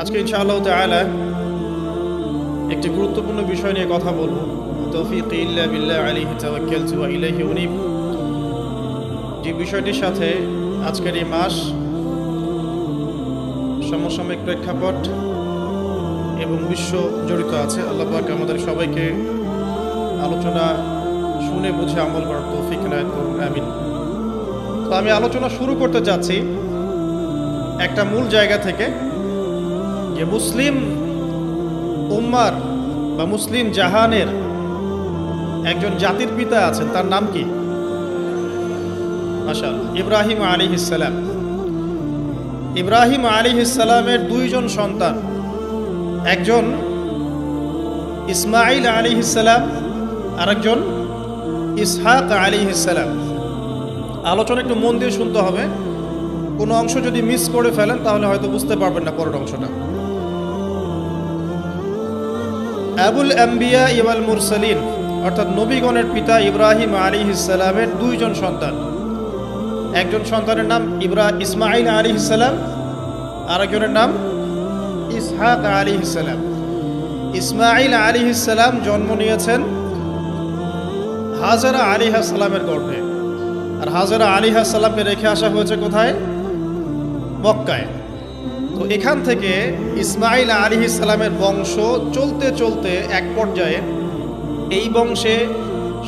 আজকে ইনশাআল্লাহ তাআলা একটি গুরুত্বপূর্ণ বিষয় নিয়ে কথা বলবো। তৌফিক ইল্লা বিল্লাহ আলাইহি তাওয়াক্কালতু ওয়া ইলাইহি উনীব। যে বিষয়টির সাথে আজকের এই মাস, সমসাময়িক প্রেক্ষাপট এবং বিশ্ব জড়িত আছে। আল্লাহ পাক আমাদের সবাইকে আলোচনা শুনে বুঝে আমল করার তৌফিক এনায়েত করুন, আমিন। তো আমি আলোচনা শুরু করতে যাচ্ছি একটা মূল জায়গা থেকে, যে মুসলিম উম্মার বা মুসলিম জাহানের একজন জাতির পিতা আছেন, তার নাম কি? মাশাআল্লাহ, ইব্রাহিম আলাইহিস সালাম। ইব্রাহিম আলাইহিস সালামের দুইজন সন্তান, একজন ইসমাঈল আলাইহিস সালাম, আরেকজন ইসহাক আলাইহিস সালাম। আলোচনা একটু মন দিয়ে শুনতে হবে, কোনো অংশ যদি মিস করে ফেলেন তাহলে হয়তো বুঝতে পারবেন না পরের অংশটা। আবুল আম্বিয়া ওয়াল মুরসালিন, অর্থাৎ নবীগণের পিতা ইব্রাহিম আলাইহিস সালামের দুইজন সন্তান। একজন সন্তানের নাম ইসমাঈল আলাইহিস সালাম, আরেকজনের নাম ইসহাক আলাইহিস সালাম। ইসমাঈল আলাইহিস সালাম জন্ম নিয়েছেন হাজরা আলাইহিস সালামের গর্ভে, আর হাজরা আলাইহিস সালামকে রেখে আসা হয়েছে কোথায়? মক্কায়। তো এখান থেকে ইসমাঈল আলাইহিস সালামের বংশ চলতে চলতে এক পর্যায়ে এই বংশে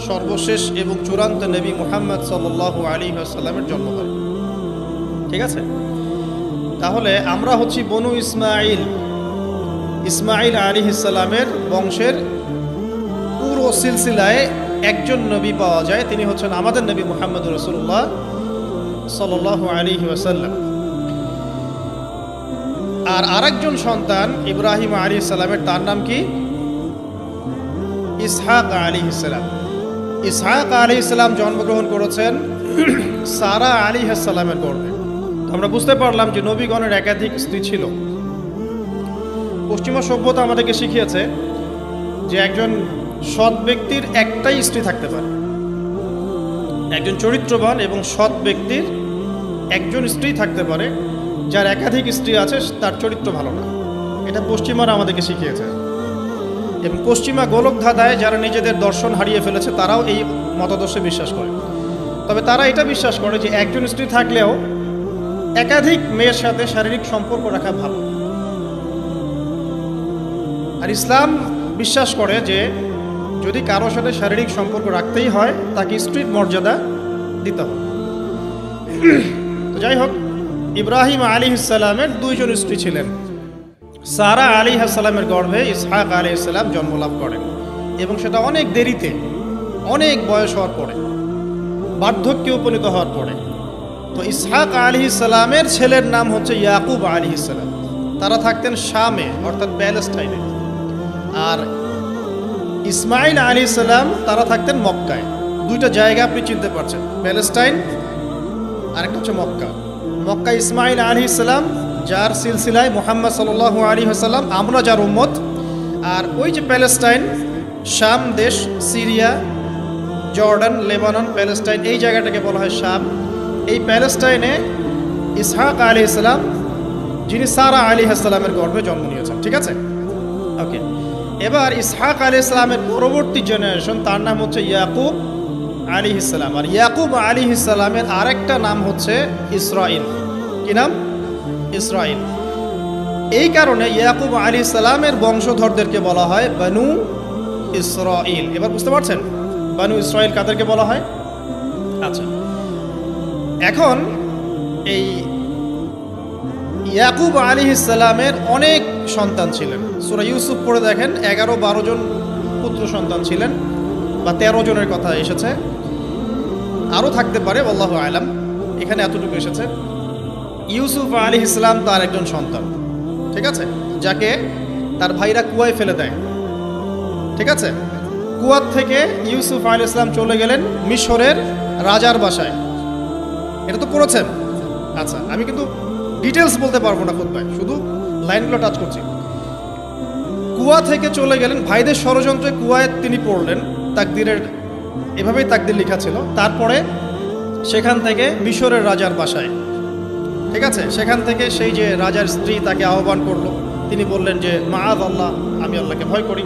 সর্বশেষ এবং চূড়ান্ত নবী মুহাম্মদ সাল্লাল্লাহু আলাইহি ওয়াসাল্লামের জন্ম হয়। ঠিক আছে, তাহলে আমরা হচ্ছি বনু ইসমাঈল। ইসমাঈল আলাইহিস সালামের বংশের পুরো সিলসিলায় একজন নবী পাওয়া যায়, তিনি হচ্ছেন আমাদের নবী মুহাম্মদ রাসূলুল্লাহ সাল্লাল্লাহু আলাইহি ওয়াসাল্লাম। আর আরেকজন সন্তান ইব্রাহিম আলাইহিস সালামের, তার নাম কি? ইসহাক আলাইহিস সালাম। ইসহাক আলাইহিস সালাম জন্মগ্রহণ করেছেন সারা আলাইহিস সালামের গর্ভে। আমরা বুঝতে পারলাম যে নবীগণের একাধিক স্ত্রী ছিল। পশ্চিমা সভ্যতা আমাদেরকে শিখিয়েছে যে একজন সৎ ব্যক্তির একটাই স্ত্রী থাকতে পারে। একজন চরিত্রবান এবং সৎ ব্যক্তির একজন স্ত্রী থাকতে পারে। যার একাধিক স্ত্রী আছে তার চরিত্র ভালো না। এটা পশ্চিমারা আমাদেরকে শিখিয়েছে, এবং পশ্চিমা গোলক ধাঁধায় যারা নিজেদের দর্শন হারিয়ে ফেলেছে তারাও এই মতাদর্শে বিশ্বাস করে। তবে তারা এটা বিশ্বাস করে যে একজন স্ত্রী থাকলেও একাধিক মেয়ের সাথে শারীরিক সম্পর্ক রাখা ভালো। আর ইসলাম বিশ্বাস করে যে যদি কারোর সাথে শারীরিক সম্পর্ক রাখতেই হয় তাকে স্ত্রীর মর্যাদা দিতে হবে। তো যাই হোক, ইব্রাহিম আলাইহিস সালামের দুইজন স্ত্রী ছিলেন। সারা আলাইহিস সালামের গর্ভে ইসহাক আলাইহিস সালাম জন্মলাভ করেন, এবং সেটা অনেক দেরিতে, অনেক বয়স হওয়ার পরে, বার্ধক্যে উপনীত হওয়ার পরে। তো ইসহাক আলাইহিস সালামের ছেলের নাম হচ্ছে ইয়াকুব আলাইহিস সালাম। তারা থাকতেন শামে, অর্থাৎ প্যালেস্টাইনে। আর ইসমাঈল আলাইহিস সালাম তারা থাকতেন মক্কায়। দুইটা জায়গা আপনি চিনতে পারছেন, প্যালেস্টাইন আর একটা হচ্ছে মক্কা। মক্কা ইসমাঈল আলাইহিস সালাম, যার সিলসিলায় মুহাম্মদ সাল্লাল্লাহু আলাইহি ওয়াসাল্লাম, আমরা যার উম্মত। আর ওই যে প্যালেস্টাইন, শাম দেশ, সিরিয়া, জর্ডান, লেবানন, প্যালেস্টাইন, এই জায়গাটাকে বলা হয় শাম। এই প্যালেস্টাইনে ইসহাক আলাইহিস সালাম, যিনি সারা আলাইহিস সালামের গর্ভে জন্ম নিয়েছেন। ঠিক আছে, ওকে। এবার ইসহাক আলাইহিস সালামের পরবর্তী জেনারেশন, তার নাম হচ্ছে ইয়াকুব আলাইহিস সালাম। আর ইয়াকুব আলাইহিস সালামের আরেকটা নাম হচ্ছে ইসরাঈল। কি নাম? ইসরাঈল। এই কারণে ইয়াকুব আলাইহিস সালামের বংশধরদেরকে বলা হয় বনু ইসরাঈল। এবার বুঝতে পারছেন বনু ইসরাঈল কাদেরকে বলা হয়? আচ্ছা, এখন এই ইয়াকুব আলাইহিস সালামের অনেক সন্তান ছিলেন। সূরা ইউসুফ পড়ে দেখেন, 11-12 জন পুত্র সন্তান ছিলেন, বা 13 জনের কথা এসেছে, আরও থাকতে পারে, আল্লাহু আ'লাম। এখানে এতটুকু এসেছে। ইউসুফ আলাইহিস সালাম তার একজন সন্তান, ঠিক আছে, যাকে তার ভাইরা কুয়ায় ফেলে দেয়। ঠিক আছে, কুয়ার থেকে ইউসুফ আলাইহিস সালাম চলে গেলেন মিশরের রাজার বাসায়। এটা তো পড়েছেন। আচ্ছা, আমি কিন্তু ডিটেলস বলতে পারবো না খুতবায়, শুধু লাইনগুলো টাচ করছি। কুয়া থেকে চলে গেলেন, ভাইদের ষড়যন্ত্রে কুয়ায় তিনি পড়লেন। তাকদিরের এভাবেই তাকদির লেখা ছিল। তারপরে সেখান থেকে মিশরের রাজার বাসায়, ঠিক আছে, সেখান থেকে সেই যে রাজার স্ত্রী তাকে আহ্বান করলো, তিনি বললেন যে মাআদ আল্লাহ, আমি আল্লাহকে ভয় করি।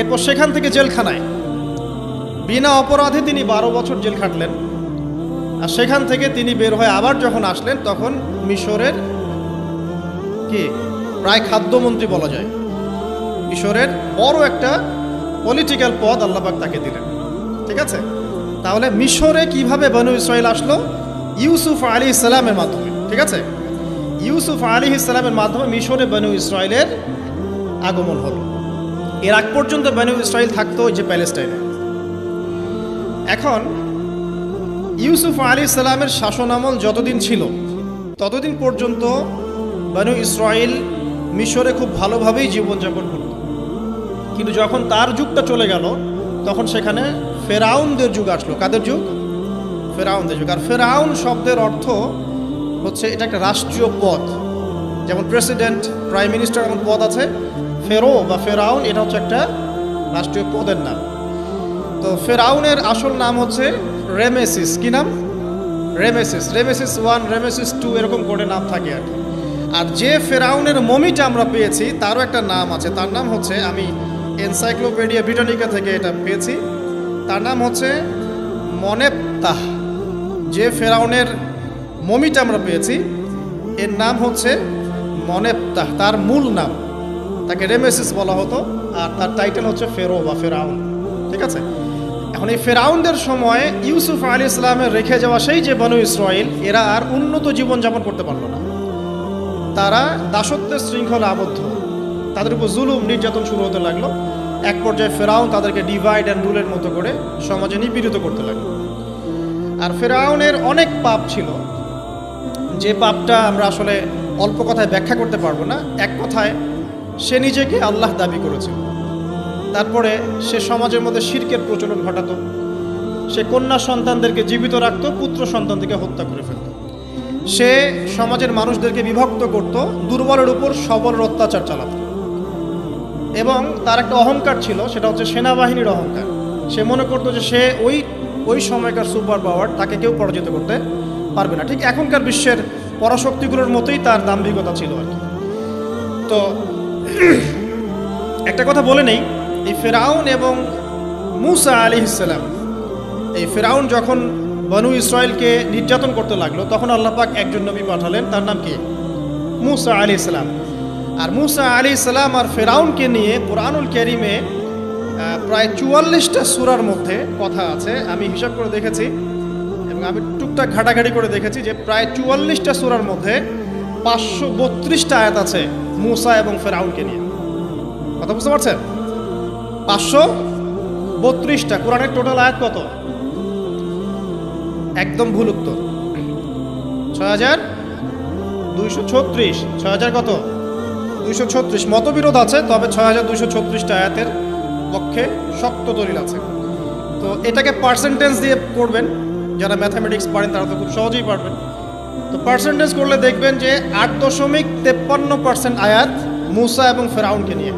এরপর সেখান থেকে জেলখানায় বিনা অপরাধে তিনি 12 বছর জেল খাটলেন। আর সেখান থেকে তিনি বের হয়ে আবার যখন আসলেন, তখন মিশরের কি প্রায় খাদ্যমন্ত্রী বলা যায়, মিশরের বড় একটা পলিটিক্যাল পদ আল্লাহ পাক তাকে দিলেন। ঠিক আছে, তাহলে মিশরে কিভাবে বনু ইসরাইল আসলো? ইউসুফ আলাইহিস সালামের মাধ্যমে। ঠিক আছে, ইউসুফ আলাইহিস সালামের মাধ্যমে মিশরে বনু ইসরাইলের আগমন হলো। এর আগ পর্যন্ত বনু ইসরাইল থাকতো ওই যে প্যালেস্টাইনে। এখন ইউসুফ আলাইহিস সালামের শাসনামল যতদিন ছিল ততদিন পর্যন্ত বনু ইসরাইল মিশরে খুব ভালোভাবেই জীবনযাপন করত। কিন্তু যখন তার যুগটা চলে গেল, তখন সেখানে ফেরাউনদের যুগ আসলো। কাদের যুগ? ফেরাউনদের যুগ। আর ফেরাউন শব্দের অর্থ হচ্ছে এটা একটা রাষ্ট্রীয় পদ, যেমন প্রেসিডেন্ট, প্রাইম মিনিস্টার এমন পদ আছে। ফেরো বা ফেরাউন এটা হচ্ছে একটা রাষ্ট্রীয় পদের নাম। তো ফেরাউনের আসল নাম হচ্ছে রেমেসিস। কি নাম? রেমেসিস। রেমেসিস 1, রেমেসিস 2 এরকম করে নাম থাকে আর কি। আর যে ফেরাউনের মমিটা আমরা পেয়েছি তারও একটা নাম আছে। তার নাম হচ্ছে, আমি এনসাইক্লোপিডিয়া ব্রিটানিকা থেকে এটা পেয়েছি, তার নাম হচ্ছে মনেপ্তাহ। যে ফেরাউনের মমিটা আমরা পেয়েছি এর নাম হচ্ছে মনেপ্তাহ, তার মূল নাম। তাকে রেমেসিস বলা হতো, আর তার টাইটেল হচ্ছে ফেরো বা ফেরাউন। ঠিক আছে, এখন এই ফেরাউনদের সময় ইউসুফ আলাইহিস সালামের রেখে যাওয়া সেই যে বনু ইসরাইল, এরা আর উন্নত জীবনযাপন করতে পারল না। তারা দাসত্বের শৃঙ্খলা আবদ্ধ, তাদের উপর জুলুম নির্যাতন শুরু হতে লাগলো। এক পর্যায়ে ফেরাউন তাদেরকে ডিভাইড অ্যান্ড রুলের মতো করে সমাজে নিপীড়িত করতে লাগলো। আর ফেরাউনের অনেক পাপ ছিল, যে পাপটা আমরা আসলে অল্প কথায় ব্যাখ্যা করতে পারবো না। এক কথায় সে নিজেকে আল্লাহ দাবি করেছিল। তারপরে সে সমাজের মধ্যে শিরকের প্রচলন ঘটাতো। সে কন্যা সন্তানদেরকে জীবিত রাখত, পুত্র সন্তানদেরকে হত্যা করে ফেলত। সে সমাজের মানুষদেরকে বিভক্ত করত, দুর্বলের উপর সবলের অত্যাচার চালাত। এবং তার একটা অহংকার ছিল, সেটা হচ্ছে সেনাবাহিনীর অহংকার। সে মনে করতো যে সে ওই সময়কার সুপার পাওয়ার, তাকে কেউ পরাজিত করতে পারবে না। ঠিক এখনকার বিশ্বের পরাশক্তিগুলোর মতোই তার দাম্ভিকতা ছিল আর কি। তো একটা কথা বলে নেই, এই ফেরাউন এবং মূসা আলাইহিস সালাম, এই ফেরাউন যখন বনু ইসরাইলকে নির্যাতন করতে লাগলো, তখন আল্লাহ পাক একজন নবী পাঠালেন, তার নাম কি? মূসা আলাইহিস সালাম। আর মূসা আলাইহিস সালাম আর ফেরাউনকে নিয়ে কুরআনুল কারীমে প্রায় 44টা সূরার মধ্যে কথা আছে। আমি হিসাব করে দেখেছি এবং আমি টুকটাক ঘাটাঘাটি করে দেখেছি যে প্রায় 44টা সূরার মধ্যে 532টা আয়াত আছে মূসা এবং ফেরাউনকে নিয়ে। কথা বুঝতে পারছেন? 532টা। কোরআনের টোটাল আয়াত কত? একদম ভুল উত্তর, 6236। 6000 কত? 236। মতবিরোধ আছে, তবে 6236টা আয়াতের পক্ষে শক্ত দলিল আছে। তো এটাকে পার্সেন্টেজ দিয়ে করবেন, যারা ম্যাথামেটিক্স পারেন তারা তো খুব সহজেই পারবেন। তো পার্সেন্টেজ করলে দেখবেন যে 8.53% আয়াত মূসা এবং ফেরাউনকে নিয়ে।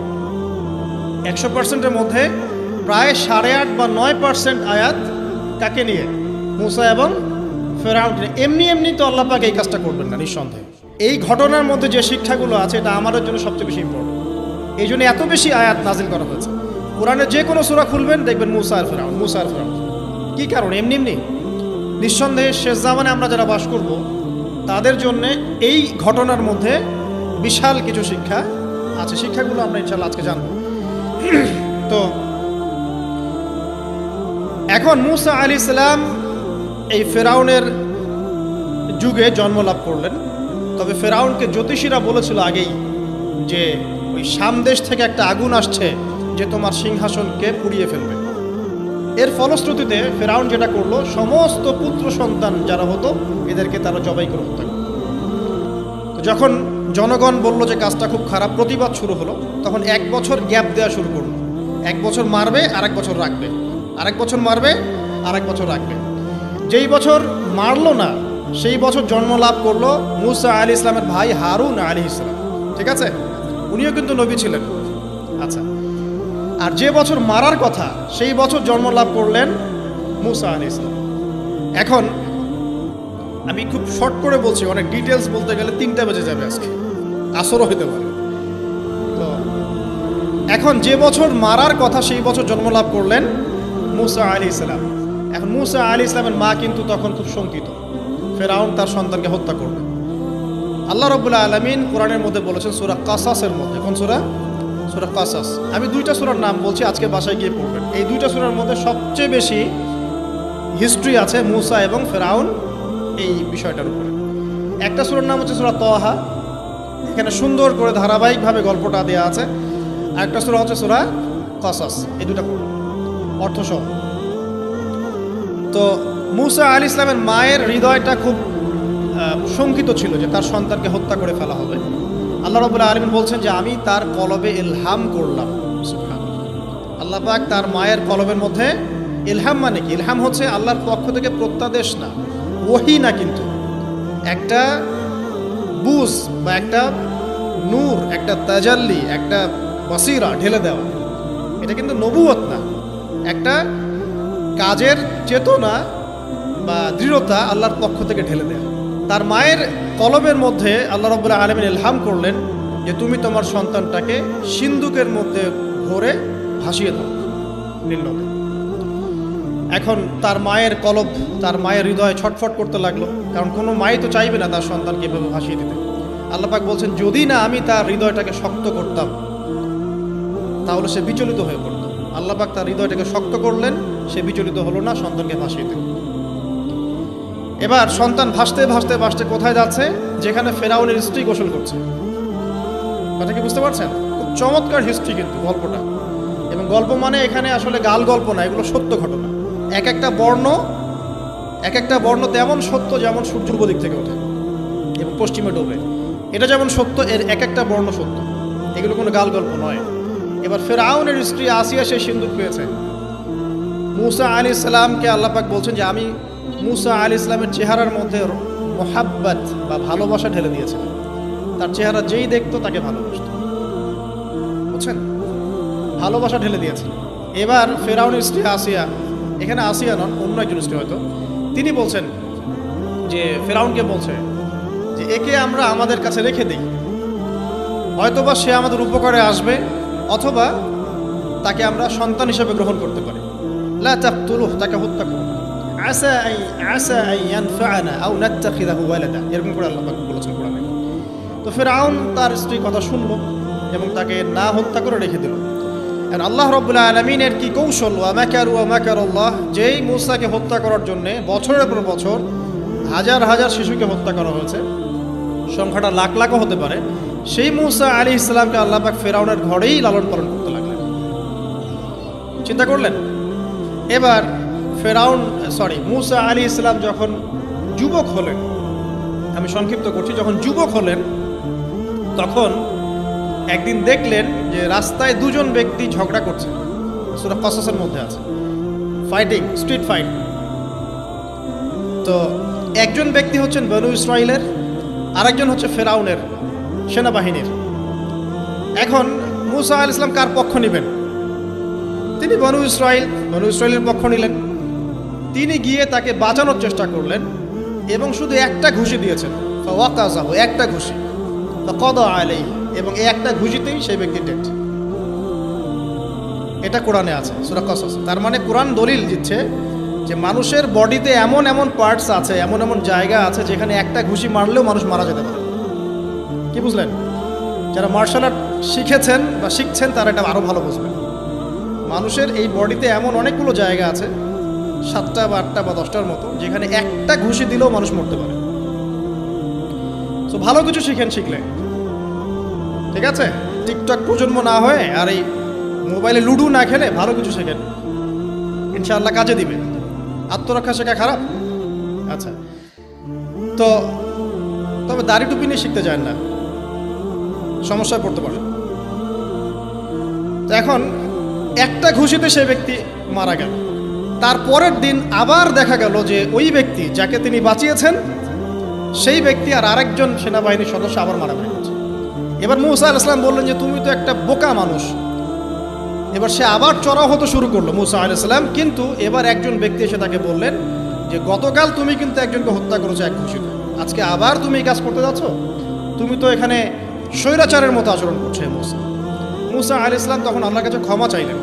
100%-এর মধ্যে প্রায় 8.5 বা 9% আয়াত কাকে নিয়ে? মূসা এবং ফেরাউনকে নিয়ে। এমনি এমনি তো আল্লাহ পাক এই কাজটা করবেন না নিঃসন্দেহে। এই ঘটনার মধ্যে যে শিক্ষাগুলো আছে এটা আমাদের জন্য সবচেয়ে বেশি ইম্পর্টেন্ট। এই জন্য এত বেশি আয়াত নাজিল করা হয়েছে। কোরআনে যে কোনো সূরা খুলবেন দেখবেন মূসা আর ফেরাউন, মূসা আর ফেরাউন। কী কারণ? এমনি এমনি নিঃসন্দেহে শেষ জামানে আমরা যারা বাস করব তাদের জন্য এই ঘটনার মধ্যে বিশাল কিছু শিক্ষা আছে। শিক্ষাগুলো আমরা ইনশাআল্লাহ আজকে জানব। তো এখন মূসা আলাইহিস সালাম এই ফেরাউনের যুগে জন্ম লাভ করলেন। তবে ফেরাউনকে জ্যোতিষীরা বলেছিল আগেই যে ওই শাম দেশ থেকে একটা আগুন আসছে যে তোমার সিংহাসনকে পুড়িয়ে ফেলবে। এর ফলশ্রুতিতে ফেরাউন যেটা করলো, সমস্ত পুত্র সন্তান যারা হতো এদেরকে তারা জবাই করে হত্যা করল। যখন জনগণ বলল যে কাজটা খুব খারাপ, প্রতিবাদ শুরু হলো, তখন 1 বছর গ্যাপ দেওয়া শুরু করলো। 1 বছর মারবে, আরেক বছর রাখবে, আরেক বছর মারবে, আরেক বছর রাখবে। যেই বছর মারলো না সেই বছর জন্ম লাভ করলো মূসা আলাইহিস সালামের ভাই হারুন আলাইহিস সালাম। ঠিক আছে, উনিও কিন্তু নবী ছিলেন। আচ্ছা, আর যে বছর মারার কথা সেই বছর জন্ম লাভ করলেন মূসা আলাইহিস সালাম। এখন আমি খুব শর্ট করে বলছি, অনেক ডিটেলস বলতে গেলে 3টা বেজে যাবে, আজকে আসরও হতে পারে। তো এখন যে বছর মারার কথা সেই বছর জন্মলাভ করলেন মূসা আলাইহিস সালাম। এখন মূসা আলাইহিস সালামের মা কিন্তু তখন খুব শঙ্কিত, ফেরাউন তার সন্তানকে হত্যা করবে। আল্লাহ রাব্বুল আলামিন কোরআনের মধ্যে বলেছেন সূরা কাসাসের মধ্যে, কোন সূরা? সূরা কাসাস। আমি 2টা সূরার নাম বলছি, আজকে বাসায় গিয়ে পড়বেন। এই 2টা সূরার মধ্যে সবচেয়ে বেশি হিস্ট্রি আছে মূসা এবং ফেরাউন এই বিষয়টার উপরে। একটা সূরার নাম হচ্ছে সূরা তাহা, এখানে সুন্দর করে ধারাবাহিকভাবে গল্পটা দেওয়া আছে। আর একটা সূরা হচ্ছে সূরা কাসাস। এই 2টা পড়ুন অর্থসহ। তো মূসা আলাইহিস সালামের মায়ের হৃদয়টা খুব শঙ্কিত ছিল যে তার সন্তানকে হত্যা করে ফেলা হবে। আল্লাহ রাব্বুল আলামিন বলছেন যে আমি তার কলবে ইলহাম করলাম। সুবহানাল্লাহ। আল্লাহ পাক তার মায়ের কলবের মধ্যে ইলহাম, মানে কি? ইলহাম হচ্ছে আল্লাহর পক্ষ থেকে প্রত্যাদেশ না, ওহী না, কিন্তু একটা বুঝ বা একটা নূর, একটা তাজাল্লি, একটা বসিরা ঢেলে দেওয়া। এটা কিন্তু নবুয়ত না, একটা কাজের চেতনা বা দৃঢ়তা আল্লাহর পক্ষ থেকে ঢেলে দেওয়া। তার মায়ের কলবের মধ্যে আল্লাহ রাব্বুল আলামিন ইলহাম করলেন যে তুমি তোমার সন্তানটাকে সিন্দুকের মধ্যে ভরে ভাসিয়ে দাও নীল নদে। এখন তার মায়ের কলব, তার মায়ের হৃদয় ছটফট করতে লাগলো, কারণ কোনো মাই তো চাইবে না তার সন্তানকে এভাবে ভাসিয়ে দিতে। আল্লাহ পাক বলছেন যদি না আমি তার হৃদয়টাকে শক্ত করতাম তাহলে সে বিচলিত হয়ে পড়ত। আল্লাহ পাক তার হৃদয়টাকে শক্ত করলেন, সে বিচলিত হলো না, সন্তানকে ভাসিয়ে দিল। এবার সন্তান ভাসতে ভাসতে ভাসতে কোথায় যাচ্ছে? যেখানে ফেরাউনের স্ত্রী গোসল করছে। কথা কি বুঝতে পারছেন? খুব চমৎকার হিস্ট্রি কিন্তু গল্পটা। এবং গল্প মানে এখানে আসলে গাল গল্প না, এগুলো সত্য ঘটনা। এক একটা বর্ণ তেমন সত্য যেমন সূর্য পূর্ব দিক থেকে ওঠে এবং পশ্চিমে ডোবে, এটা যেমন সত্য, এর এক একটা বর্ণ সত্য। এগুলো কোনো গাল গল্প নয়। এবার ফেরাউনের স্ত্রী আসিয়া সে সিন্দুক পেয়েছে। মূসা আলাইহিস সালামকে আল্লাহ পাক বলছেন যে আমি মূসা আলাইহিস সালামের চেহারার মধ্যে মোহাব্বত বা ভালোবাসা ঢেলে দিয়েছিলাম। তার চেহারা যেই দেখতো তাকে ভালোবাসত, বুঝছেন? ভালোবাসা ঢেলে দিয়েছে। এবার ফেরাউনের স্ত্রী আসিয়া, এখানে আসিয়া নন, অন্য একজন স্ত্রী হয়তো, তিনি বলছেন যে ফেরাউনকে বলছে যে একে আমরা আমাদের কাছে রেখে দিই, হয়তোবা সে আমাদের উপকারে আসবে, অথবা তাকে আমরা সন্তান হিসেবে গ্রহণ করতে পারি। লা তাকতুলুহু, তাকে হত্যা করো। আসা আন ইয়ানফা'না আও নাত্তাখিযাহু ওয়ালাদা, এরকম করে আল্লাহ পাক বলেছেন কোরআনে। তো ফেরাউন তার স্ত্রী কথা শুনলো এবং তাকে না হত্যা করে রেখে দিল। আর আল্লাহ রাব্বুল আলামিনের কি কৌশল! ওয়া মাকারু ওয়া মাকারাল্লাহ, যেই মূসাকে হত্যা করার জন্য বছরের পর বছর হাজার হাজার শিশুকে হত্যা করা হয়েছে, সংখ্যাটা লাখ লাখও হতে পারে, সেই মূসা আলাইহিস সালামকে আল্লাহ পাক ফেরাউনের ঘরেই লালন পালন করতে লাগলেন। চিন্তা করলেন? এবার মূসা আলাইহিস সালাম যখন যুবক হলেন, আমি সংক্ষিপ্ত করছি, যখন যুবক হলেন তখন একদিন দেখলেন যে রাস্তায় দুজন ব্যক্তি ঝগড়া করছে। সূরা কাসাসের মধ্যে আছে, ফাইটিং, স্ট্রিট ফাইট। তো একজন ব্যক্তি হচ্ছেন বনু ইসরাইলের, আরেকজন হচ্ছে ফেরাউনের সেনাবাহিনীর। এখন মূসা আলাইহিস সালাম কার পক্ষ নেবেন? তিনি বনু ইসরাইলের পক্ষ নিলেন। তিনি গিয়ে তাকে বাঁচানোর চেষ্টা করলেন এবং শুধু একটা ঘুষি দিয়েছেন, ফাওয়াকাযাহু, একটা ঘুষি, ফাকাদা আলাইহি, এবং এই একটা ঘুষিতেই সেই ব্যক্তি ডেড। এটা কোরআনে আছে, সূরা কাসাস। তার মানে কোরআন দলিল দিচ্ছে যে মানুষের বডিতে এমন এমন পার্টস আছে, এমন এমন জায়গা আছে যেখানে একটা ঘুষি মারলেও মানুষ মারা যেতে পারে। কি বুঝলেন? যারা মার্শাল আর্ট শিখেছেন বা শিখছেন তারা এটা আরও ভালো বুঝবেন। মানুষের এই বডিতে এমন অনেকগুলো জায়গা আছে, 7টা বা 8টা বা 10টার মতো, যেখানে একটা ঘুষি দিলেও মানুষ মরতে পারে। তো ভালো কিছু শিখলে, ঠিক আছে? টিকটক প্রজন্ম না হয়ে আর এই মোবাইলে লুডো না খেলে ভালো কিছু শেখেন, ইনশাআল্লাহ কাজে দিবে। আত্মরক্ষা শেখা খারাপ? আচ্ছা, তো তবে দাড়ি টুপি নিয়ে শিখতে যায় না, সমস্যায় পড়তে পারে। তো এখন একটা ঘুষিতে সেই ব্যক্তি মারা গেল। তারপরের দিন আবার দেখা গেল যে ওই ব্যক্তি যাকে তিনি বাঁচিয়েছেন সেই ব্যক্তি আর আরেকজন সেনাবাহিনীর সদস্য আবার মারামারি করছে। এবার মূসা আলাইহিস সালাম বললেন যে তুমি তো একটা বোকা মানুষ। এবার সে আবার চড়াও হতে শুরু করলো মূসা আলাইহিস সালাম, কিন্তু এবার একজন ব্যক্তি এসে তাকে বললেন যে গতকাল তুমি কিন্তু একজনকে হত্যা করেছো এক ঘুষিতে, আজকে আবার তুমি এই কাজ করতে যাচ্ছ, তুমি তো এখানে স্বৈরাচারের মতো আচরণ করছে। মুসা আলাইহিস সালাম তখন আল্লাহর কাছে ক্ষমা চাইলেন,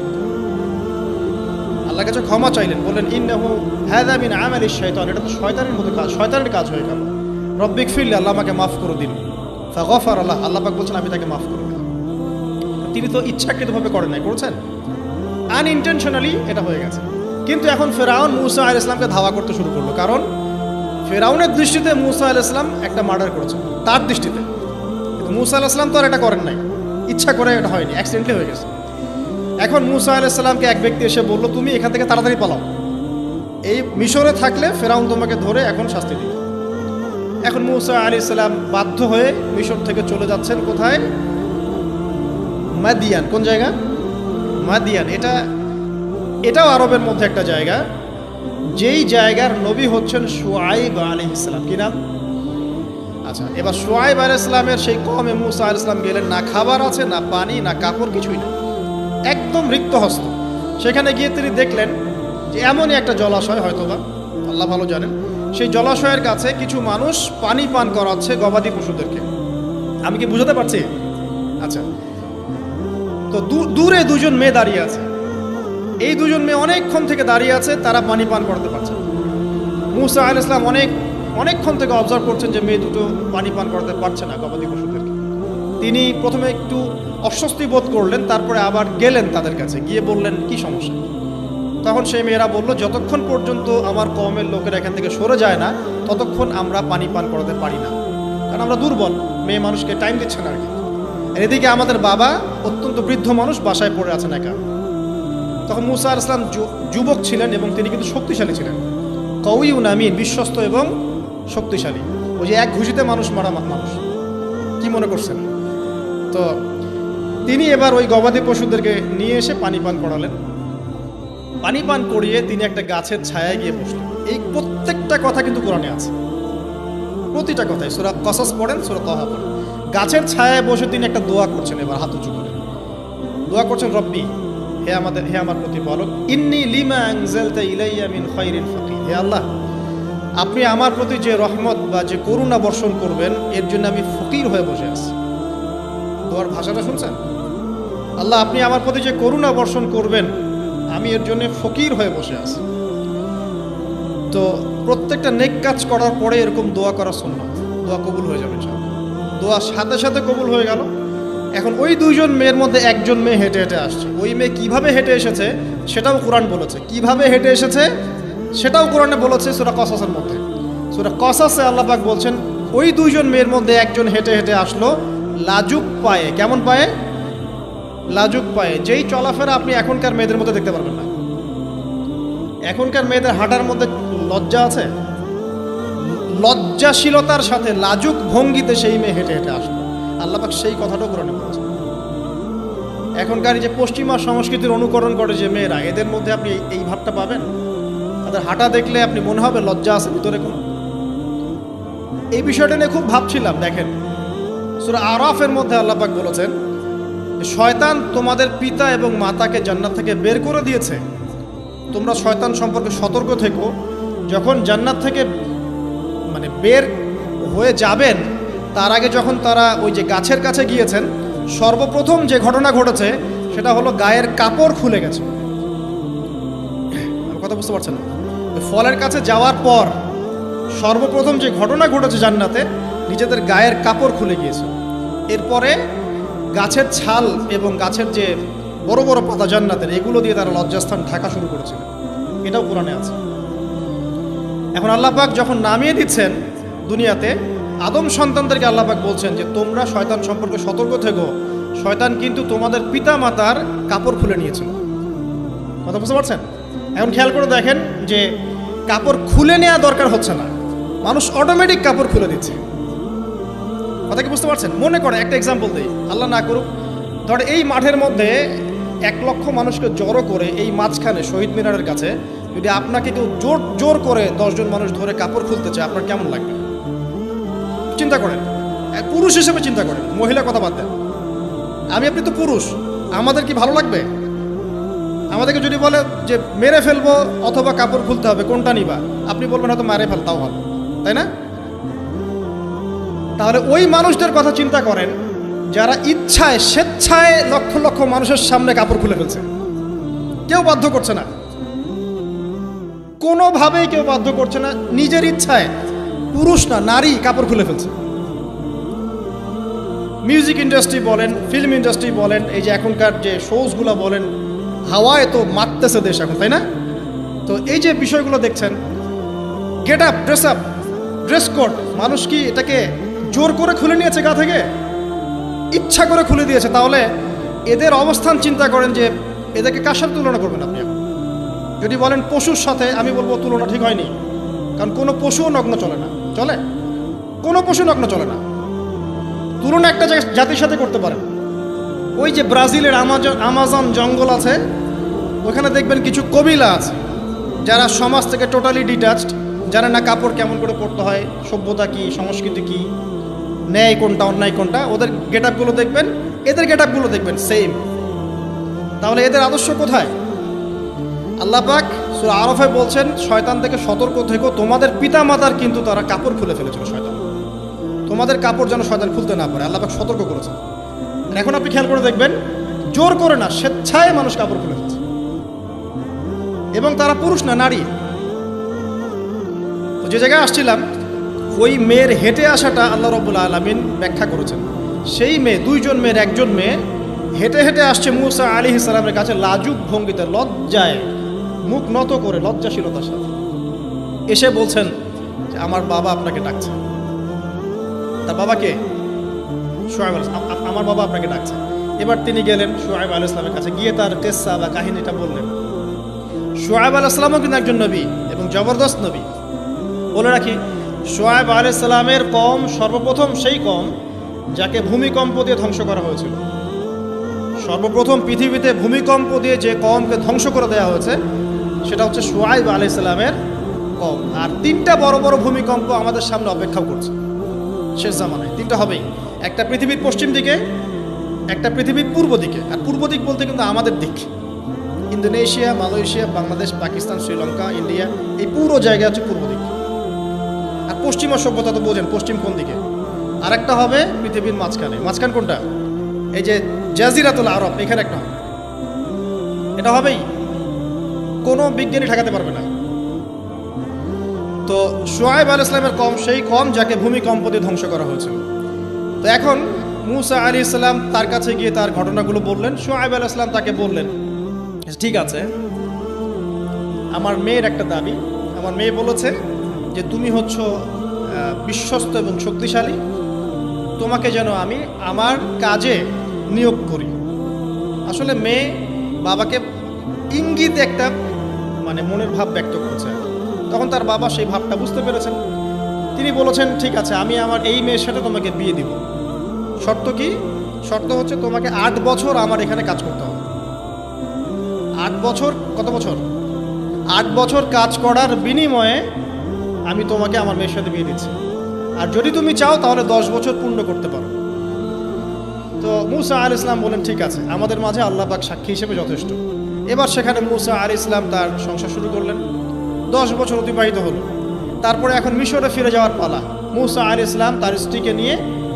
আল্লাহর কাছে ক্ষমা চাইলেন, বললেন ইন্নাহু হাযা মিন আমালিশ শাইতান, এটা তো শয়তানের মতো কাজ, শয়তানের কাজ হয়ে গেল। রব্বিক ফিরলি, আল্লাহ আমাকে মাফ করে দিন। ফাগফার আল্লাহ, আল্লাহ পাক বলছেন আমি তাকে মাফ করে দিলাম। তিনি তো ইচ্ছাকৃতভাবে করেন নাই, করেছেন আনইনটেনশনালি, এটা হয়ে গেছে। কিন্তু এখন ফেরাউন মুসা আলাইহিস সালামকে ধাওয়া করতে শুরু করলো, কারণ ফেরাউনের দৃষ্টিতে মুসা আলাইহিস সালাম একটা মার্ডার করেছেন তার দৃষ্টিতে, কিন্তু মুসা আলাইহিস সালাম তো আর এটা করেন নাই, ইচ্ছা করে এটা হয়নি, অ্যাক্সিডেন্টলি হয়ে গেছে। এখন মুসা আলাইহিস সালামকে এক ব্যক্তি এসে বলল তুমি এখান থেকে তাড়াতাড়ি পালাও, এই মিশরে থাকলে ফেরাউন তোমাকে ধরে এখন শাস্তি দিবে। এখন মুসা আলাইহিস সালাম বাধ্য হয়ে মিশর থেকে চলে যাচ্ছেন কোথায়? মাদিয়ান। কোন জায়গা? মাদিয়ান। এটাও আরবের মধ্যে একটা জায়গা, যেই জায়গার নবী হচ্ছেন শুআইব আলাইহিস সালাম। কি নাম? আচ্ছা, এবার শুআইব আলাইহিস সালামের সেই কওমে মুসা আলাইহিস সালাম গেলেন, না খাবার আছে, না পানি, না কাপড়, কিছুই না, একদম রিক্ত হস্ত। সেখানে গিয়ে তিনি দেখলেন যে এমনই একটা জলাশয়, হয়তোবা আল্লাহ ভালো জানেন, সেই জলাশয়ের কাছে কিছু মানুষ পানি পান করাচ্ছে গবাদি পশুদেরকে। আমি কি বুঝাতে পারছি? আচ্ছা, তো দূরে দুজন মেয়ে দাঁড়িয়ে আছে, এই দুজন মেয়ে অনেকক্ষণ থেকে দাঁড়িয়ে আছে, তারা পানি পান করতে পারছে না। মুসা আলাইহিস সালাম অনেকক্ষণ থেকে অবজার্ভ করছেন যে মেয়ে দুটো পানি পান করতে পারছে না গবাদি পশুদেরকে। তিনি প্রথমে একটু অস্বস্তি বোধ করলেন, তারপরে আবার গেলেন তাদের কাছে, গিয়ে বললেন কি সমস্যা। তখন সেই মেয়েরা বলল যতক্ষণ পর্যন্ত আমার কওমের লোকেরা এখান থেকে সরে যায় না ততক্ষণ আমরা পানি পান করাতে পারি না, কারণ আমরা দুর্বল, মেয়ে মানুষকে টাইম দিচ্ছে না আর কি। আর এদিকে আমাদের বাবা অত্যন্ত বৃদ্ধ মানুষ, বাসায় পড়ে আছেন একা। তখন মুসা আলাইহিস সালাম যুবক ছিলেন এবং তিনি কিন্তু শক্তিশালী ছিলেন, কওয়িউন আমিন, বিশ্বস্ত এবং শক্তিশালী। ওই যে এক ঘুষিতে মানুষ মারা মানুষ, কি মনে করছেন? তো তিনি এবার ওই গবাদি পশুদেরকে নিয়ে এসে পানি পান করালেন। পানি পান করিয়ে তিনি একটা গাছের ছায়ায় গিয়ে বসলেন। এই প্রত্যেকটা কথা কিন্তু কোরআনে আছে, প্রতিটা কথাই। সূরা কসস পড়েন, সূরা তাহা পড়েন। গাছের ছায়ায় বসে তিনি একটা দোয়া করছেন, এবার হাত উঁচু করে দোয়া করছেন, রব্বি, হে আমার প্রতিপালক, ইন্নী লিমা আনজালতা ইলাইয়া মিন খায়রিন ফাকির, হে আল্লাহ, আপনি আমার প্রতি যে রহমত বা যে করুণা বর্ষণ করবেন এর জন্য আমি ফকির হয়ে বসে আছি। দোয়ার ভাষাটা শুনছেন? আল্লাহ, আপনি আমার প্রতি যে করুণা বর্ষণ করবেন আমি এর জন্য ফকির হয়ে বসে আছি। তো প্রত্যেকটা নেক কাজ করার পরে এরকম দোয়া করা সুন্নাত, দোয়া কবুল হয়ে যাবে ইনশাআল্লাহ। দোয়া সাথে সাথে কবুল হয়ে গেল। এখন ওই দুইজন মেয়ের মধ্যে একজন মেয়ে হেঁটে হেঁটে আসছে। ওই মেয়ে কিভাবে হেঁটে এসেছে সেটাও কোরআন বলেছে, কিভাবে হেঁটে এসেছে সেটাও কোরআনে বলেছে সূরা কসসের মধ্যে। সূরা কসসে আল্লাহ পাক বলছেন ওই দুইজন মেয়ের মধ্যে একজন হেঁটে হেঁটে আসলো লাজুক পায়ে। কেমন পায়ে? লাজুক পায়ে। যেই চলাফেরা আপনি এখনকার মেয়েদের মধ্যে দেখতে পারবেন না। এখনকার মেয়েদের হাঁটার মধ্যে লজ্জা আছে, লজ্জাশীলতার সাথে লাজুক ভঙ্গিতে সেই মেয়ে হেঁটে হেঁটে আসলো। আল্লাহ পাক সেই কথাটাও কোরআনে বলেছেন। এখনকার যে পশ্চিমা সংস্কৃতির অনুকরণ করে যে মেয়েরা, এদের মধ্যে আপনি এই ভাবটা পাবেন। তাদের হাঁটা দেখলে আপনি মনে হবে লজ্জা আছে ভিতরে কোনো। এই বিষয়টা নিয়ে খুব ভাবছিলাম। দেখেন সূরা আরাফের মধ্যে আল্লাহ পাক বলেছেন শয়তান তোমাদের পিতা এবং মাতাকে জান্নাত থেকে বের করে দিয়েছে, তোমরা শয়তান সম্পর্কে সতর্ক থেকো। যখন জান্নাত থেকে বের হয়ে যাবেন তার আগে যখন তারা ওই যে গাছের কাছে গিয়েছেন, সর্বপ্রথম যে ঘটনা ঘটেছে সেটা হলো গায়ের কাপড় খুলে গেছে। কথা বুঝতে পারছেন না? ফলের কাছে যাওয়ার পর সর্বপ্রথম যে ঘটনা ঘটেছে জান্নাতে, নিজেদের গায়ের কাপড় খুলে গিয়েছে। এরপরে গাছের ছাল এবং গাছের যে বড় বড় পাতা জান্নাতের, এগুলো দিয়ে তারা লজ্জাস্থান ঢাকা শুরু করেছিল। এটাও কোরআনে আছে। এখন আল্লাহ পাক যখন নামিয়ে দিচ্ছেন দুনিয়াতে, আদম সন্তানদেরকে আল্লাহ পাক বলছেন যে তোমরা শয়তান সম্পর্কে সতর্ক থেকো, শয়তান কিন্তু তোমাদের পিতা মাতার কাপড় খুলে নিয়েছিল। কথা বুঝতে পারছেন? এখন খেয়াল করে দেখেন যে কাপড় খুলে নেওয়া দরকার হচ্ছে না, মানুষ অটোমেটিক কাপড় খুলে দিচ্ছে। কথা কি বুঝতে পারছেন? মনে করে একটা এক্সাম্পল দিই, আল্লাহ না করুক, ধর এই মাঠের মধ্যে 1 লক্ষ মানুষকে জড়ো করে এই মাঝখানে শহীদ মিনারের কাছে যদি আপনাকে কেউ জোর করে 10 জন মানুষ ধরে কাপড় খুলতে চায়, আপনার কেমন লাগবে? চিন্তা করেন, পুরুষ হিসেবে চিন্তা করেন, মহিলা কথা বাদ দেন। আপনি তো পুরুষ, আমাদের কি ভালো লাগবে? আমাদেরকে যদি বলে যে মেরে ফেলবো অথবা কাপড় খুলতে হবে, কোনটা নিবা? আপনি বলবেন হয়তো মারে ফেলতাও ভালো, তাই না? তাহলে ওই মানুষদের কথা চিন্তা করেন যারা ইচ্ছায় স্বেচ্ছায় লক্ষ লক্ষ মানুষের সামনে কাপড় খুলে ফেলছে। কেউ বাধ্য করছে না, কোনোভাবেই কেউ বাধ্য করছে না, নিজের ইচ্ছায় পুরুষ না নারী কাপড় খুলে ফেলছে। মিউজিক ইন্ডাস্ট্রি বলেন, ফিল্ম ইন্ডাস্ট্রি বলেন, এই যে এখনকার যে শোজগুলো বলেন, হাওয়ায় তো মারতেছে দেশ এখন, তাই না? তো এই যে বিষয়গুলো দেখছেন, গেট আপ, ড্রেস কোড, মানুষ কি এটাকে জোর করে খুলে নিয়েছে গা থেকে? ইচ্ছা করে খুলে দিয়েছে। তাহলে এদের অবস্থান চিন্তা করেন যে এদেরকে কার সাথে তুলনা করবেন আপনি এখন? যদি বলেন পশুর সাথে, আমি বলবো তুলনা ঠিক হয়নি, কারণ কোনো পশুও নগ্ন চলে না। চলে? কোনো পশু নগ্ন চলে না। তুলনা একটা জাতির সাথে করতে পারেন। ওই যে ব্রাজিলের আমাজন জঙ্গল আছে, ওখানে দেখবেন কিছু কবিলা আছে যারা সমাজ থেকে টোটালি ডিটাচড, জানে না কাপড় কেমন করে পরতে হয়, সভ্যতা কি, সংস্কৃতি কি, ন্যায় কোনটা অন্যায় কোনটা। ওদের গেট আপগুলো দেখবেন, এদের গেট আপগুলো দেখবেন সেম। তাহলে এদের আদর্শ কোথায়? আল্লাহ পাক সূরা আরাফে বলছেন, শয়তান থেকে সতর্ক থেকো, তোমাদের পিতা মাতার কিন্তু তারা কাপড় খুলে ফেলেছিল শয়তান, তোমাদের কাপড় যেন শয়তান খুলতে না পারে, আল্লাহ পাক সতর্ক করেছেন। এখন আপনি খেয়াল করে দেখবেন, জোর করে না, স্বেচ্ছায় মানুষ কাপড় খুলে ফেলছে, এবং তারা পুরুষ না নারী। তো যে জায়গায় আসছিলাম, ওই মেয়ের হেঁটে আসাটা আল্লাহ রাব্বুল আলামিন ব্যাখ্যা করেছেন। সেই মেয়ে, দুইজন মেয়ের একজন মেয়ে হেঁটে হেঁটে আসছে মূসা আলাইহিস সালামের কাছে লাজুক ভঙ্গিতে, লজ্জায় মুখ নত করে, লজ্জাশীলতার সাথে এসে বলছেন যে আমার বাবা আপনাকে ডাকছে। তার বাবাকে? শুআয়ব আলাইহিস সালাম, আমার বাবা আপনাকে ডাকছে। এবার তিনি গেলেন শুআয়ব আলাইহিস সালামের কাছে, গিয়ে তার কিসসা বা কাহিনীটা বললেন। শুআয়ব আলাইহিস সালামও কিন্তু একজন নবী এবং জবরদস্ত নবী। বলে রাখি, শুআয়ব আলাইহিস সালামের কওম সর্বপ্রথম সেই কওম যাকে ভূমিকম্প দিয়ে ধ্বংস করা হয়েছিল। সর্বপ্রথম পৃথিবীতে ভূমিকম্প দিয়ে যে কওমকে ধ্বংস করে দেওয়া হয়েছে সেটা হচ্ছে শুআয়ব আলাইহিস সালামের কওম। আর তিনটা বড় বড় ভূমিকম্প আমাদের সামনে অপেক্ষা করছে শেষ জামানায়। তিনটা হবেই, একটা পৃথিবীর পশ্চিম দিকে, একটা পৃথিবীর পূর্ব দিকে। আর পূর্ব দিক বলতে কিন্তু আমাদের দিক, Indonesia, Malaysia, Bangladesh, Pakistan, Sri Lanka, India, এই পুরো জায়গা হচ্ছে পূর্ব দিক। আর পশ্চিমা সভ্যতা তো বোঝেন, পশ্চিম কোন দিকে। আর একটা হবে পৃথিবীর মাঝখানে। মাঝখান কোনটা? এই যে জাজিরাতুল আরব, এখানে একটা হবে। এটা হবেই, কোনো বিজ্ঞানী ঠেকাতে পারবে না। তো শুআয়ব আলাইহিস সালামের কওম সেই কওম যাকে ভূমিকম্প দিয়ে ধ্বংস করা হয়েছিল। তো এখন মূসা আলাইহিস সালাম তার কাছে গিয়ে তার ঘটনাগুলো বললেন। শুআয়ব আলাইহিস সালাম তাকে বললেন, ঠিক আছে, আমার মেয়ের একটা দাবি। আমার মেয়ে বলেছে যে তুমি হচ্ছ বিশ্বস্ত এবং শক্তিশালী, তোমাকে যেন আমি আমার কাজে নিয়োগ করি। আসলে মেয়ে বাবাকে ইঙ্গিত একটা মানে মনের ভাব ব্যক্ত করছে। তখন তার বাবা সেই ভাবটা বুঝতে পেরেছেন। তিনি বলেছেন, ঠিক আছে, আমি আমার এই মেয়ের সাথে তোমাকে বিয়ে দিব। শর্ত কি? শর্ত হচ্ছে তোমাকে 8 বছর আমার এখানে কাজ করতে হবে। 8 বছর? কত বছর? 8 বছর কাজ করার বিনিময়ে আমি তোমাকে আমার মেয়ের সাথে বিয়ে দিচ্ছি। আর যদি তুমি চাও তাহলে 10 বছর পূর্ণ করতে পারো। তো মূসা আলাইহিস সালাম বলেন, ঠিক আছে, আমাদের মাঝে আল্লাহ পাক সাক্ষী হিসেবে যথেষ্ট। এবার সেখানে মূসা আলাইহিস সালাম তার সংসার শুরু করলেন। 10 বছর অতিবাহিত হলো। তারপরে এখন মিশরে ফিরে যাওয়ার পালা। মূসা আলাইহিস সালাম তার স্ত্রীকে নিয়ে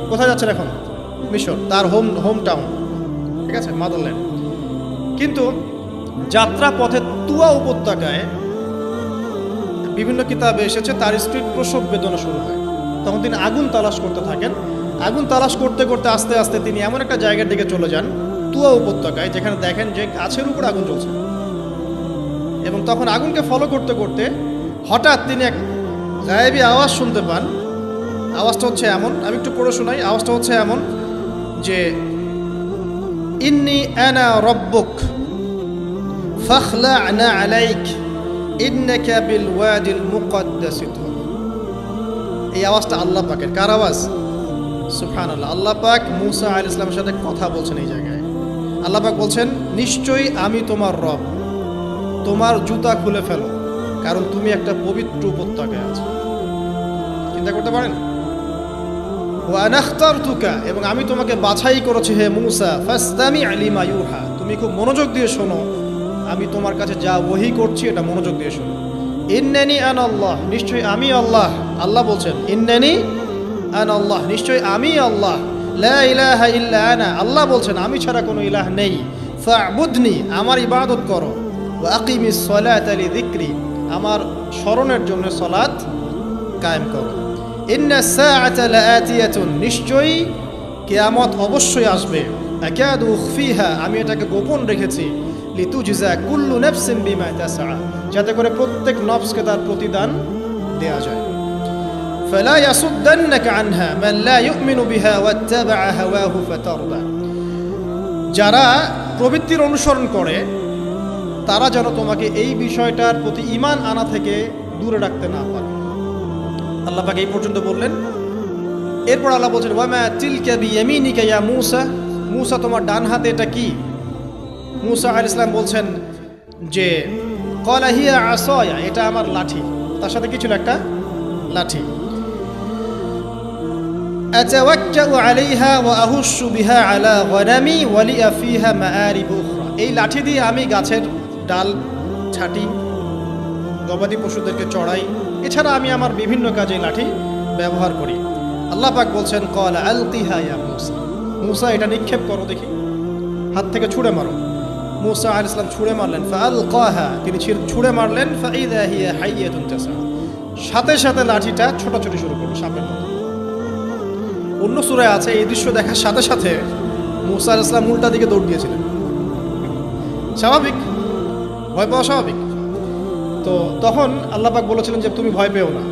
কোথায় যাচ্ছেন এখন? মিশর, তার হোম টাউন, ঠিক আছে, মাদারল্যান্ড। কিন্তু যাত্রা পথে তুয়া উপত্যকায় বিভিন্ন কিতাবে এসেছে তার স্ত্রীর প্রসব বেদনা শুরু হয়। তখন তিনি আগুন তালাশ করতে থাকেন। আগুন তালাশ করতে করতে আস্তে আস্তে তিনি এমন একটা জায়গার দিকে চলে যান, তুয়া উপত্যকায়, যেখানে দেখেন যে গাছের উপর আগুন জ্বলছে। এবং তখন আগুনকে ফলো করতে করতে হঠাৎ তিনি এক গায়েবী আওয়াজ শুনতে পান। আওয়াজটা হচ্ছে এমন, আমি একটু পড়ে শোনাই। আওয়াজটা হচ্ছে এমন যে, ইন্নী আনা রব্বুক ফাখলা'না আলাইক ইন্নাকা বিল ওয়াদিল মুকদ্দাস তুর। এই আওয়াজটা আল্লাহ পাকের। কার আওয়াজ? সুবহানাল্লাহ। আল্লাহ পাক মূসা আলাইহিস সালামের সাথে কথা বলছেন এই জায়গায়। আল্লাহ পাক বলছেন, নিশ্চয়ই আমি তোমার রব, তোমার জুতা খুলে ফেলো, কারণ তুমি একটা পবিত্র উপত্যকায় আছো। চিন্তা করতে পারেন? ওয়া আনা ইখতারতুকা, এবং আমি তোমাকে বাছাই করেছি হে মূসা, ফাসতামি' লিমা ইউহা, তুমি খুব মনোযোগ দিয়ে শোনো আমি তোমার কাছে যা ওহী করছি এটা মনোযোগ দিয়ে শোনো। ইন্নানি আনা আল্লাহ, নিশ্চয়ই আমি আল্লাহ। আল্লাহ বলছেন ইন্নানি আনা আল্লাহ, নিশ্চয়ই আমি আল্লাহ। লা ইলাহা ইল্লা আনা, আল্লাহ বলছেন আমি ছাড়া কোনো ইলাহ নেই। ফা'বুদনি, আমার ইবাদত করো। ওয়া আকিমিস সালাতা লিযিকরি, আমার স্মরণের জন্য সালাত কায়েম করো। ইন্নাস সাআতা লাআতিয়াতুন, নিশ্চয়ই কিয়ামত অবশ্যই আসবে। আকাদু উখফিহা, আমি এটাকে গোপন রেখেছি। লিতুজজা কুল্লু নাফসিন বিমা তাসআ, যাতে করে প্রত্যেক নফসকে তার প্রতিদান দেয়া যায়। ফালা ইয়াসুদ্দান্নাকা আনহা মান লা ইউমিনু বিহা ওয়াত্তাবা হাওয়াহু ফাতারদা, যারা প্রবৃত্তির অনুসরণ করে তারা যেন তোমাকে এই বিষয়টার প্রতি ঈমান আনা থেকে দূরে রাখতে না পারে। আল্লাহ পাক এই পর্যন্ত বললেন। এরপর আল্লাহ বলছেন ওয়া মা তিলকা বিয়ামিনিকা ইয়া মূসা, মূসা তোমার ডান হাতে এটা কি? মূসা আলাইহিস সালাম বলছেন যে ক্বালা হিয়া আসায়া, এটা আমার লাঠি। তার সাথে কি ছিল? একটা লাঠি। আতাওয়াক্কাউ আলাইহা ওয়া আহুশু বিহা আলা গনামি ওয়া লিয়া ফিহা মাআরিব উখরা, এই লাঠি দিয়ে আমি গাছের ডাল ছাটি, গবাদি পশুদেরকে চড়াই, এছাড়া আমি আমার বিভিন্ন কাজে লাঠি ব্যবহার করি। আল্লাহ পাক বলছেন ক্বালা আলকিহা ইয়া মূসা, মূসা এটা নিক্ষেপ করো দেখি, হাত থেকে ছুঁড়ে মারো। মূসা আলাইহিস সালাম ছুঁড়ে মারলেন। ফাআলকাহা, তিনি ছুঁড়ে মারলেন। ফাইযা হিয়া হাইয়াতুন তাসা, সাথে সাথে লাঠিটা ছোটাছুটি শুরু করলো সাপের মতো। অন্য সূরায় আছে এই দৃশ্য দেখার সাথে সাথে মূসা আলাইহিস সালাম উল্টা দিকে দৌড় দিয়েছিলেন। স্বাভাবিক, ভয় পাওয়া স্বাভাবিক। তো তখন আল্লাহ পাক বলেছিলেন যে তুমি ভয় পেও না,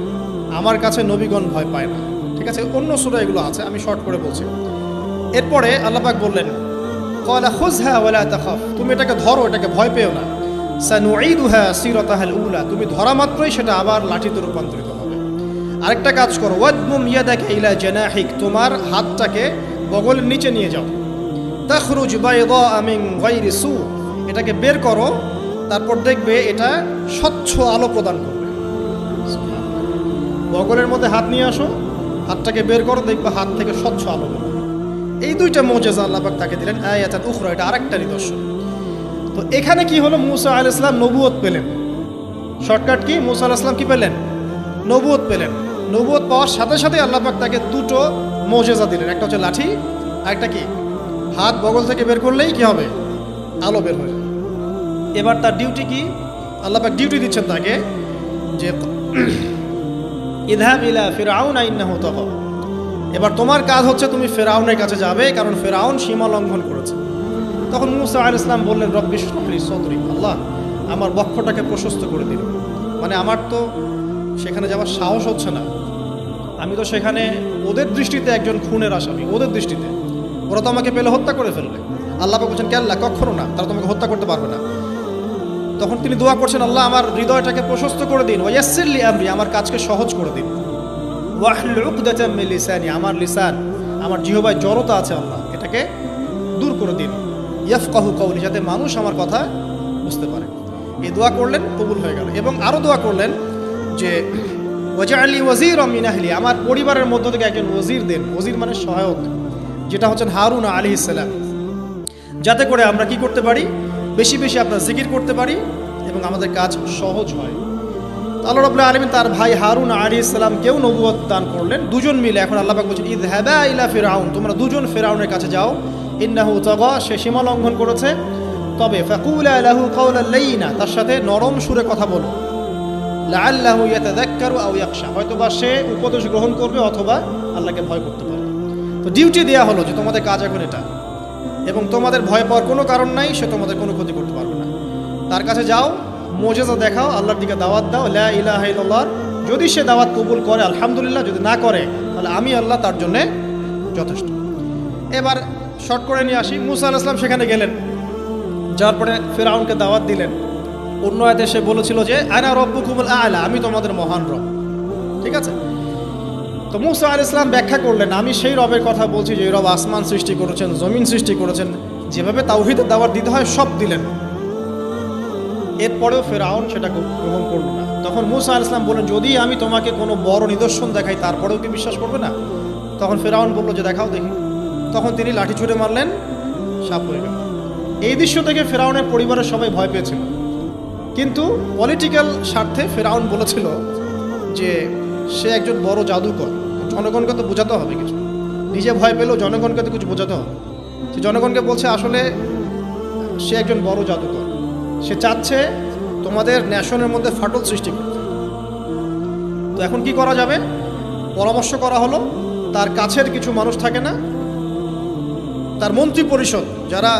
আমার কাছে নবীগণ ভয় পায় না। ঠিক আছে, অন্য সূরা এগুলো আছে, আমি শর্ট করে বলছি। এরপরে আল্লাহ পাক বললেন ক্বালা খুযহা ওয়া লা তাখাফ, তুমি এটাকে ধরো, এটাকে ভয় পেও না। সানুঈদুহা সিরাতাহাল উলা, তুমি ধরা মাত্রই সেটা আবার লাঠিতে রূপান্তরিত হবে। আরেকটা কাজ করো, ওয়াদমুম ইয়াদাকা ইলা জানাহিক, তোমার হাতটাকে বগলের নিচে নিয়ে যাও। তাখরুজ বাইদা মিন গায়রি সু, এটাকে বের করো, তারপর দেখবে এটা স্বচ্ছ আলো প্রদান করবে। বগলের মধ্যে হাত নিয়ে আসো, হাতটাকে বের করো, দেখবে হাত থেকে স্বচ্ছ আলো বের। এই দুইটা মুজিজা আল্লাহ পাক তাকে দিলেন। আয়াতাত উখরা, এটা আরেকটা নিদর্শন। তো এখানে কি হলো? মূসা আলাইহিস সালাম নবুয়ত পেলেন। Shortcut key? মূসা আলাইহিস সালাম কি পেলেন? নবুয়ত পেলেন। নবুয়ত পাওয়ার সাথে সাথে আল্লাহ পাক তাকে দুটো মুজিজা দিলেন। একটা হচ্ছে লাঠি, আর একটা কি? হাত বগল থেকে বের করলেই কি হবে? আলো বের হয়ে যাবে। এবার তার ডিউটি কি? আল্লাহ পাক ডিউটি দিচ্ছেন তাকে যে ইযহাব ইলা ফিরআউনা ইন্নাহু তাগা, এবার তোমার কাজ হচ্ছে তুমি ফেরাউনের কাছে যাবে, কারণ ফেরাউন সীমা লঙ্ঘন করেছে। তখন মূসা আলাইহিস সালাম বললেন রব্বি ইশরাহ লি সাদরি, আল্লাহ আমার বক্ষটাকে প্রশস্ত করে দিন। মানে আমার তো সেখানে যাওয়ার সাহস হচ্ছে না, আমি তো সেখানে ওদের দৃষ্টিতে একজন খুনের আসামি, ওদের দৃষ্টিতে ওরা তো আমাকে পেলে হত্যা করে ফেলবে। আল্লাহ পাক বলছেন কেল্লা, কখনো না, তারা তোমাকে হত্যা করতে পারবে না। তখন তিনি দোয়া করছেন আল্লাহ আমার হৃদয়টাকে প্রশস্ত করে দিন, ওয়া ইয়াসসির লি আমরি, আমার কাজকে সহজ করে দিন। ওয়াহলুল উকদাতাম মিন লিসানি, আমার লিসান, আমার জিহ্বায় জড়তা আছে আল্লাহ, এটাকে দূর করে দিন। ইয়াফকাহু কওলি, যাতে মানুষ আমার কথা বুঝতে পারে। এই দোয়া করলেন, কবুল হয়ে গেল। এবং আরও দোয়া করলেন যে ওয়াজআলি ওয়াজিরাম মিন আহলি, আমার পরিবারের মধ্য থেকে একজন ওজির দেন। ওজির মানে সহায়ক, যেটা হচ্ছেন হারুন আলাইহিস সালাম, যাতে করে আমরা কি করতে পারি? বেশি বেশি আপনার জিকির করতে পারি এবং আমাদের কাজ সহজ হয়। আল্লাহ রাব্বুল আলামিন তার ভাই হারুন আলাইহিস সালামকেও নবুয়ত দান করলেন, দুজন মিলে। এখন আল্লাহ পাক বলছেন ইযহাবা ইলা ফিরআউন, তোমরা দুজন ফিরআউনের কাছে যাও। ইন্নাহু তাগা, সে সীমা লঙ্ঘন করেছে। তবে ফাকুলা লাহু কাওলান লাইয়িনা, তার সাথে নরম সুরে কথা বলো। লাআল্লাহু ইয়াতাযাক্কারু আও ইয়াখশা, হয়তোবা সে উপদেশ গ্রহণ করবে অথবা আল্লাহকে ভয় করতে পারে। তো ডিউটি দেয়া হলো যে তোমাদের কাজ এখন এটা, এবং তোমাদের ভয় পাওয়ার কোনো কারণ নাই, সে তোমাদের কোনো ক্ষতি করতে পারবে না। তার কাছে যাও, মুজিজা দেখাও, আল্লাহর দিকে দাওয়াত দাও, লা ইলাহা ইল্লাল্লাহ। যদি সে দাওয়াত কবুল করে আলহামদুলিল্লাহ, যদি না করে তাহলে আমি আল্লাহ তার জন্য যথেষ্ট। এবার শর্ট করে নিয়ে আসি, মূসা আলাইহিস সালাম সেখানে গেলেন, যাওয়ার পরে ফিরআউনকে দাওয়াত দিলেন। অন্য আয়াতে সে বলেছিল যে আনা রব্বুকুমুল আ'লা, আমি তোমাদের মহান রব। ঠিক আছে, তো মূসা আলাইহিস সালাম ব্যাখ্যা করলেন আমি সেই রবের কথা বলছি যে রব আসমান সৃষ্টি করেছেন, জমিন সৃষ্টি করেছেন, যেভাবে তাওহীদের দাওয়াত দিতে হয় সব দিলেন। এরপরেও ফেরাউন সেটা গ্রহণ করল না। তখন মূসা আলাইহিস সালাম বললেন যদি আমি তোমাকে কোনো বড় নিদর্শন দেখাই তারপরেও কি বিশ্বাস করবে না? তখন ফেরাউন বলল যে দেখাও দেখি। তখন তিনি লাঠি ছুঁড়ে মারলেন, সাপ হয়ে গেল। এই দৃশ্য থেকে ফেরাউনের পরিবারের সবাই ভয় পেয়েছিল, কিন্তু পলিটিক্যাল স্বার্থে ফেরাউন বলেছিল যে সে একজন বড় জাদুকর, জনগণকে তো বোঝাতে হবে কিছু, নিজে ভয় পেলেও জনগণকে তো কিছু বোঝাতে হবে। সে জনগণকে বলছে আসলে সে একজন বড় জাদুকর, সে চাচ্ছে তোমাদের ন্যাশনের মধ্যে ফাটল সৃষ্টি করতে। তো এখন কি করা যাবে? পরামর্শ করা হলো, তার কাছের কিছু মানুষ থাকে না, তার মন্ত্রী পরিষদ যারা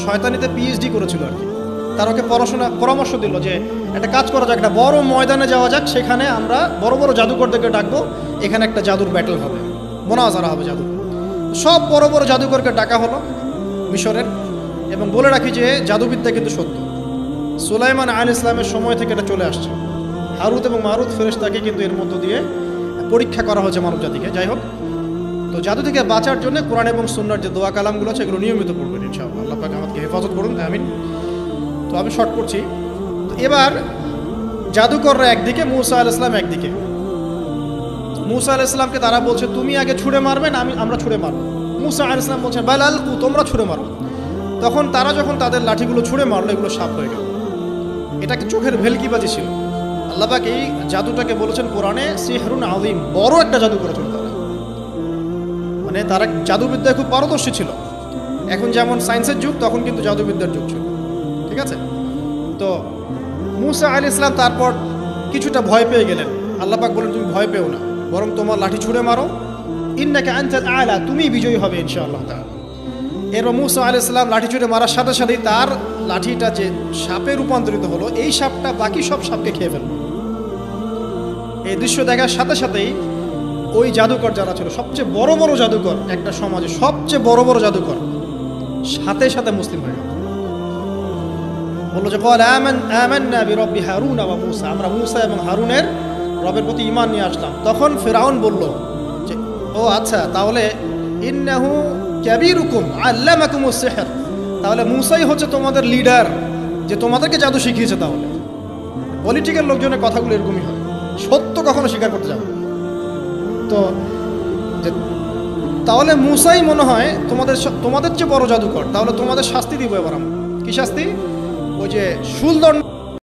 শয়তানিতে পিএইচডি করেছিল আর কি, তার ওকে পরামর্শ দিল যে একটা কাজ করা যাক, একটা বড় ময়দানে যাওয়া যাক, সেখানে আমরা বড় বড় জাদুকরদেরকে ডাকবো, এখানে একটা জাদুর ব্যাটল হবে, মোনাজারা হবে জাদু। সব বড় বড় জাদুকরকে ডাকা হলো মিশরের, এবং বলে রাখি যে জাদুবিদ্যা কিন্তু সত্য, সুলাইমান আলাইহিস সালামের সময় থেকে এটা চলে আসছে। হারুত এবং মারুত ফেরেশতাকে কিন্তু এর মধ্য দিয়ে পরীক্ষা করা হয়েছে মানব জাতিকে। যাই হোক, তো জাদু থেকে বাঁচার জন্য কোরআন এবং সুন্নাহর যে দোয়া কালামগুলো আছে এগুলো নিয়মিত পড়বেন ইনশাআল্লাহ। আল্লাহ পাক আমাদেরকে হেফাজত করুন, আমিন। তো আমি শর্ট করছি। তো এবার জাদুকররা একদিকে, মূসা আলাইহিস সালাম একদিকে। মূসা আলাইহিস সালামকে তারা বলছে তুমি আগে ছুঁড়ে মারবেন, আমরা ছুঁড়ে মারব। মূসা আলাইহিস সালাম বলছেন বাল আলকু, তোমরা ছুঁড়ে মারো। তখন তারা যখন তাদের লাঠিগুলো ছুঁড়ে মারলো, এগুলো সাপ হয়ে গেল। এটাকে চোখের ভেলকিবাজি ছিল। আল্লাহ পাক এই জাদুটাকে বলেছেন কোরআনে সিহরুন আযীম, বড় একটা জাদু করেছিল তারা। মানে তারা জাদুবিদ্যায় খুব পারদর্শী ছিল। এখন যেমন সায়েন্সের যুগ, তখন কিন্তু জাদুবিদ্যার যুগ ছিল, ঠিক আছে? তো মূসা আলাইহিস সালাম তারপর কিছুটা ভয় পেয়ে গেলেন। আল্লাহ পাক বলেন তুমি ভয় পেও না, বরং তোমার লাঠি ছুঁড়ে মারো, ইন্নাকা আনতাল আ'লা, তুমি বিজয়ী হবে ইনশাআল্লাহ তাআলা। এরপর মূসা আলাইহিস সালাম লাঠি ছুঁড়ে মারার সাথে সাথেই তার লাঠিটা যে সাপে রূপান্তরিত হলো, এই সাপটা বাকি সব সাপকে খেয়ে ফেলল। এই দৃশ্য দেখার সাথে সাথেই ওই জাদুকর যারা ছিল, সবচেয়ে বড় বড় জাদুকর, একটা সমাজে সবচেয়ে বড় বড় জাদুকর, সাথে সাথে মুসলিম হয়ে গেল। বললো যে ক্বাল আমান্না বিরব্বি হারুন ওয়া মূসা, আমরা মূসা এবং হারুনের রবের প্রতি ঈমান নিয়ে আসলাম। তখন ফিরআউন বলল যে ও আচ্ছা, তাহলে ইন্নাহু কাবীরুকুম আল্লামাকুমুস সিহর, তাহলে মূসাই হচ্ছে তোমাদের লিডার, যে তোমাদেরকে জাদু শিখিয়েছে। তাহলে পলিটিক্যাল লোকজনের কথাগুলো এরকমই হয়, সত্য কখনো স্বীকার করতে যাবে। তো তাহলে মূসাই মনে হয় তোমাদের চেয়ে বড় জাদুকর, তাহলে তোমাদের শাস্তি দিব এবার আমরা। কি শাস্তি? ওই যে শুলদণ্ড